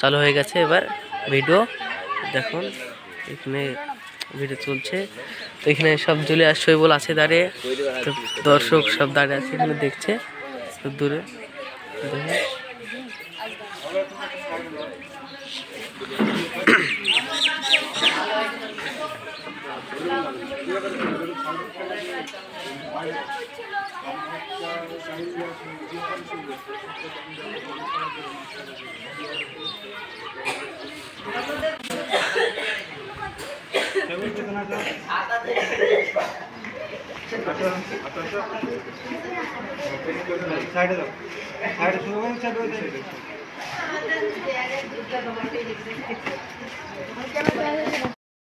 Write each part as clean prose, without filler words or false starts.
চালু হয়ে গেছে এবার ভিডিও দেখুন এখানে ভিডিও চলছে। তো এখানে সব চলে আসছে বলে আছে দাঁড়িয়ে, তো দর্শক সব দাঁড়িয়ে আছে এখানে দেখছে দূরে দেখুন।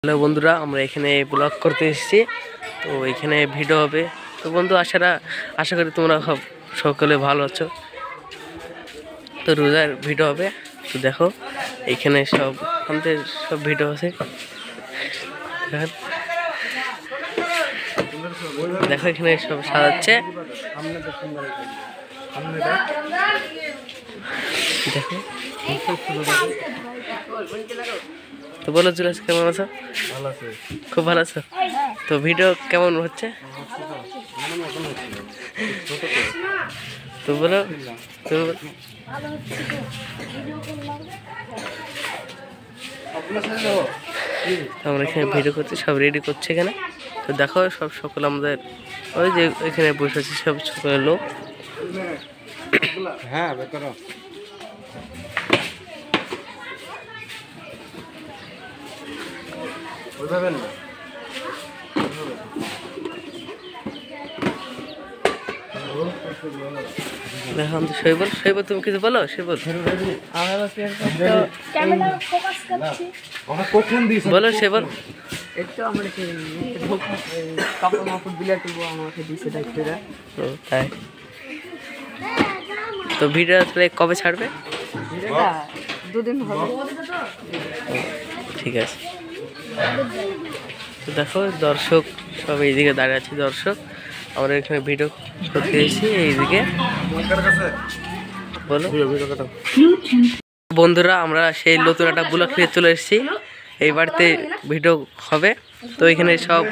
হ্যালো বন্ধুরা, আমরা এখানে ব্লগ করতে এসেছি, তো এখানে ভিডিও হবে। তো বন্ধু আশা করি তোমরা সকলে ভালো আছো। তো রোজার ভিডিও হবে, তো দেখো এখানে সব আমাদের সব ভিডিও আছে। দেখো এখানে সব সাজাচ্ছে, দেখো। তো বলো জুলাস, কেমন আছো? খুব ভালো আছো? তো ভিডিও কেমন হচ্ছে? তো বলো, তো আমরা এখানে ভিডিও করছি, সব রেডি করছে এখানে। তো দেখো সব সকল আমাদের ওই যে এখানে বসে আছে সব সকলের লোক। হ্যাঁ দেখো আমি শৈবল তুমি কিছু বলো। শৈবল বলো শৈবল। তাই তো ভিডিও কবে ছাড়বে? দুদিন হবে। ঠিক আছে। তো দেখো দর্শক সব এইদিকে দাঁড়িয়ে আছে। দর্শক আমরা এখানে ভিডিও করতে এসেছি এইদিকে। বলো বন্ধুরা, আমরা সেই নতুন একটা ব্লগ নিয়ে চলে এসেছি। এই বাড়িতে ভিডিও হবে, তো এখানে সব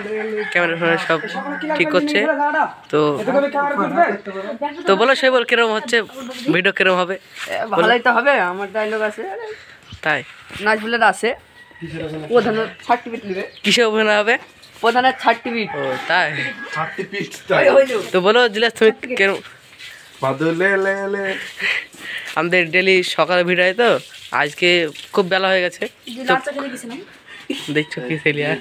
ক্যামেরা ফ্যামেরা সব ঠিক করছে। তো বলো শৈবল কিরকম হচ্ছে ভিডিও, কিরকম হবে? ভালোই তো হবে, আমার ডায়লগ আছে। তাই নাচগুলোর আছে, প্রধানের সার্টিফিকেট নেবে। কিসে অভিনয় হবে? প্রধানের সার্টিফিকেট। ও তাই। তো বলো জিলাস, তুমি কেরম? আমাদের ডেলি সকালে ভিড় হয়, তো আজকে খুব বেলা হয়ে গেছে। দেখছো কি সেলিয়া